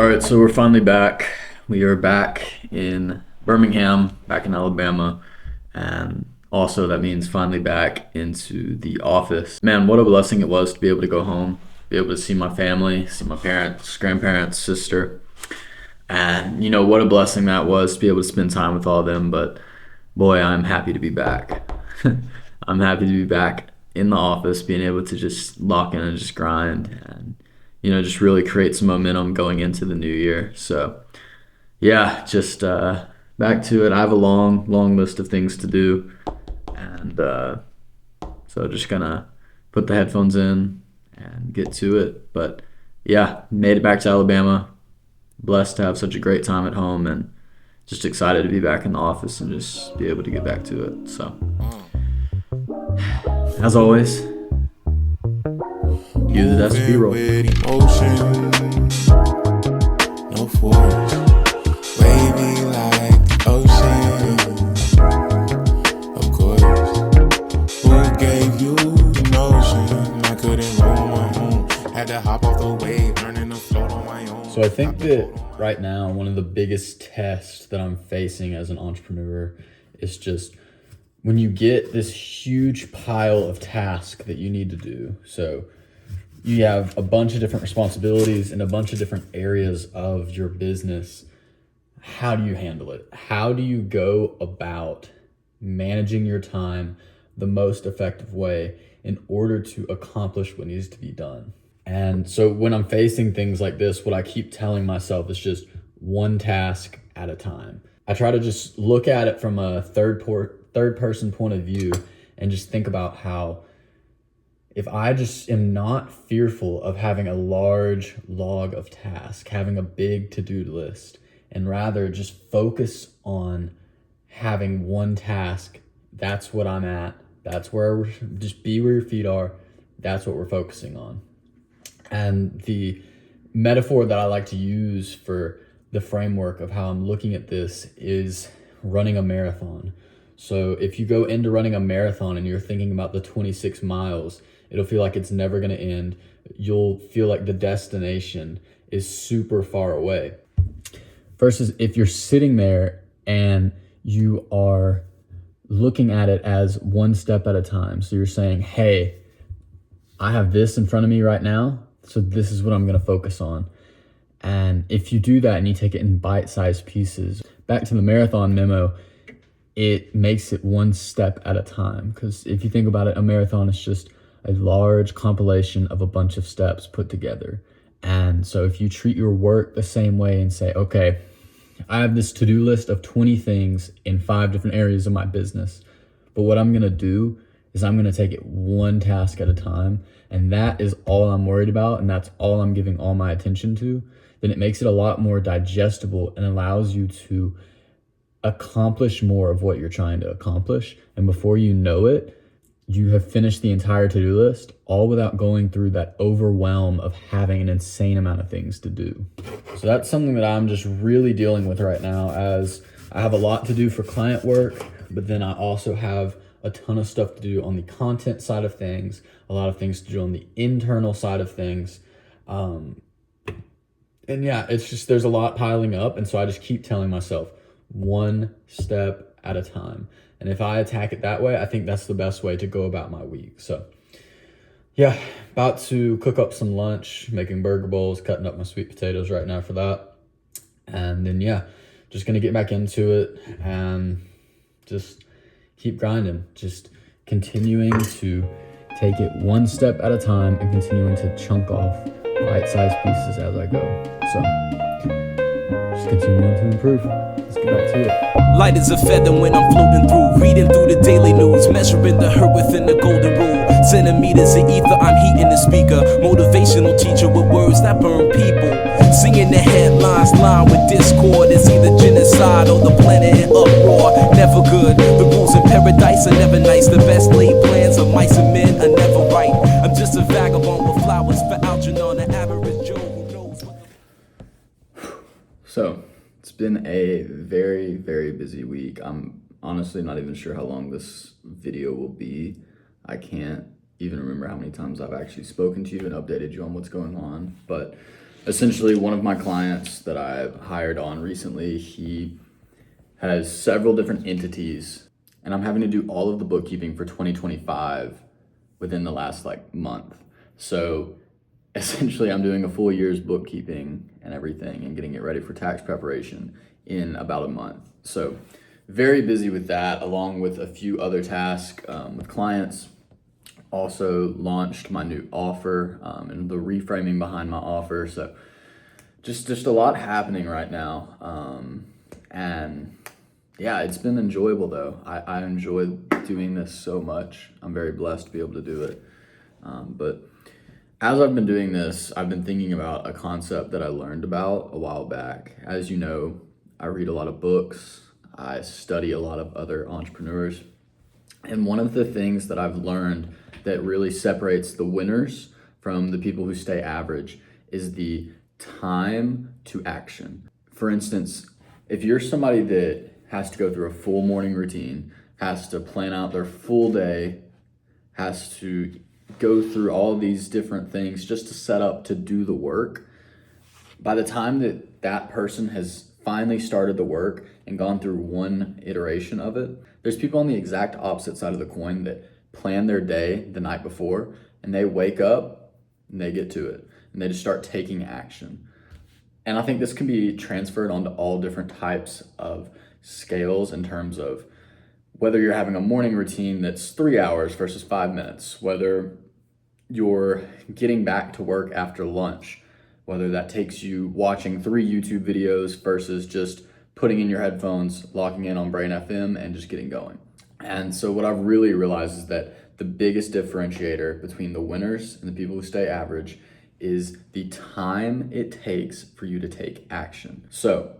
All right, so we're finally back. We are back in Birmingham, back in Alabama, and also that means finally back into the office. Man, what a blessing it was to be able to go home, be able to see my family, see my parents, grandparents, sister, and what a blessing that was to be able to spend time with all of them. But boy, I'm happy to be back. I'm happy to be back in the office, being able to just lock in and just grind and just really create some momentum going into the new year. So, yeah, just back to it. I have a long, long list of things to do, and so just gonna put the headphones in and get to it. But yeah, made it back to Alabama. Blessed to have such a great time at home, and just excited to be back in the office and just be able to get back to it. So, as always, cue the Dusty B-roll. No force, wavy like the ocean. Of course, who gave you the notion? I couldn't roll my own. Had to hop off the wave, learning to float on my own. So I think that right now, one of the biggest tests that I'm facing as an entrepreneur is just when you get this huge pile of tasks that you need to do. So you have a bunch of different responsibilities in a bunch of different areas of your business. How do you handle it? How do you go about managing your time the most effective way in order to accomplish what needs to be done? And so when I'm facing things like this, what I keep telling myself is just one task at a time. I try to just look at it from a third person point of view and just think about how if I just am not fearful of having a large log of tasks, having a big to-do list, and rather just focus on having one task, that's what I'm at. That's just be where your feet are. That's what we're focusing on. And the metaphor that I like to use for the framework of how I'm looking at this is running a marathon. So if you go into running a marathon and you're thinking about the 26 miles, it'll feel like it's never going to end. You'll feel like the destination is super far away. Versus if you're sitting there and you are looking at it as one step at a time. So you're saying, hey, I have this in front of me right now, so this is what I'm going to focus on. And if you do that and you take it in bite-sized pieces, back to the marathon memo, it makes it one step at a time. Because if you think about it, a marathon is just a large compilation of a bunch of steps put together. And so if you treat your work the same way and say, okay, I have this to-do list of 20 things in 5 different areas of my business, but what I'm going to do is I'm going to take it one task at a time, and that is all I'm worried about, and that's all I'm giving all my attention to, then it makes it a lot more digestible and allows you to accomplish more of what you're trying to accomplish. And before you know it, you have finished the entire to-do list, all without going through that overwhelm of having an insane amount of things to do. So that's something that I'm just really dealing with right now, as I have a lot to do for client work, but then I also have a ton of stuff to do on the content side of things, a lot of things to do on the internal side of things. And yeah, it's just, there's a lot piling up. And so I just keep telling myself one step at a time. And if I attack it that way, I think that's the best way to go about my week. So yeah, about to cook up some lunch, making burger bowls, cutting up my sweet potatoes right now for that. And then yeah, just gonna get back into it and just keep grinding, just continuing to take it one step at a time and continuing to chunk off bite-sized pieces as I go. So just continuing to improve. Let's get back to it. Light as a feather when I'm floating through, reading through the daily news, measuring the hurt within the golden rule. Centimeters of ether, I'm heating the speaker. Motivational teacher with words that burn people. Singing the headlines, line with discord. It's either genocide or the planet in uproar. Never good. The rules in paradise are never nice. The best laid plans of mice and men are never right. I'm just a vagabond with flowers for Algernon, the average Joe who knows what the... So it's been a very, very busy week. I'm honestly not even sure how long this video will be. I can't even remember how many times I've actually spoken to you and updated you on what's going on. But essentially one of my clients that I've hired on recently, he has several different entities, and I'm having to do all of the bookkeeping for 2025 within the last month. So essentially I'm doing a full year's bookkeeping and everything and getting it ready for tax preparation in about a month. So very busy with that, along with a few other tasks with clients. Also launched my new offer and the reframing behind my offer. So just a lot happening right now. And yeah, it's been enjoyable though. I enjoy doing this so much. I'm very blessed to be able to do it. But as I've been doing this, I've been thinking about a concept that I learned about a while back. As you know, I read a lot of books. I study a lot of other entrepreneurs. And one of the things that I've learned that really separates the winners from the people who stay average is the time to action. For instance, if you're somebody that has to go through a full morning routine, has to plan out their full day, has to go through all these different things just to set up to do the work, by the time that that person has finally started the work and gone through one iteration of it, there's people on the exact opposite side of the coin that plan their day the night before, and they wake up and they get to it and they just start taking action. And I think this can be transferred onto all different types of scales in terms of whether you're having a morning routine that's 3 hours versus 5 minutes, whether you're getting back to work after lunch, whether that takes you watching 3 YouTube videos versus just putting in your headphones, locking in on Brain FM and just getting going. And so what I've really realized is that the biggest differentiator between the winners and the people who stay average is the time it takes for you to take action. So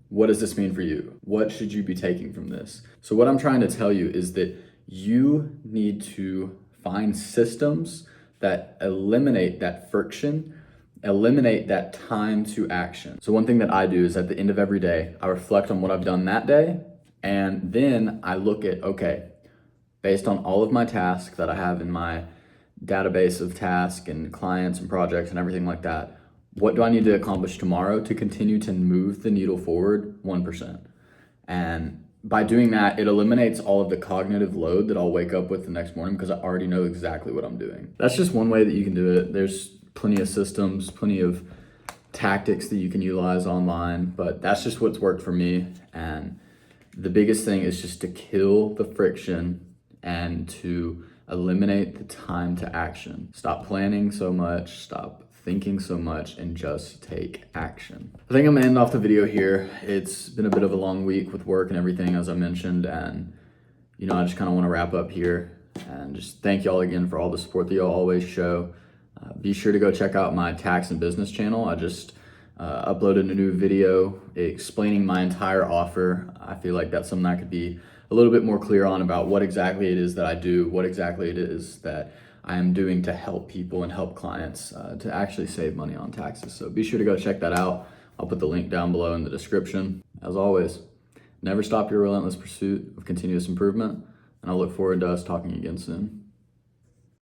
what does this mean for you? What should you be taking from this? So what I'm trying to tell you is that you need to find systems that eliminate that friction, eliminate that time to action. So one thing that I do is at the end of every day, I reflect on what I've done that day, and then I look at, okay, based on all of my tasks that I have in my database of tasks and clients and projects and everything like that, what do I need to accomplish tomorrow to continue to move the needle forward 1%? And by doing that, it eliminates all of the cognitive load that I'll wake up with the next morning because I already know exactly what I'm doing. That's just one way that you can do it. There's plenty of systems, plenty of tactics that you can utilize online, but that's just what's worked for me. And the biggest thing is just to kill the friction and to eliminate the time to action. Stop planning so much, stop thinking so much, and just take action. I think I'm gonna end off the video here. It's been a bit of a long week with work and everything, as I mentioned, and I just kind of want to wrap up here and just thank y'all again for all the support that y'all always show. Be sure to go check out my tax and business channel. I just uploaded a new video explaining my entire offer. I feel like that's something I could be a little bit more clear on about what exactly it is that I do, what exactly it is that I am doing to help people and help clients to actually save money on taxes. So be sure to go check that out. I'll put the link down below in the description. As always, never stop your relentless pursuit of continuous improvement, and I look forward to us talking again soon.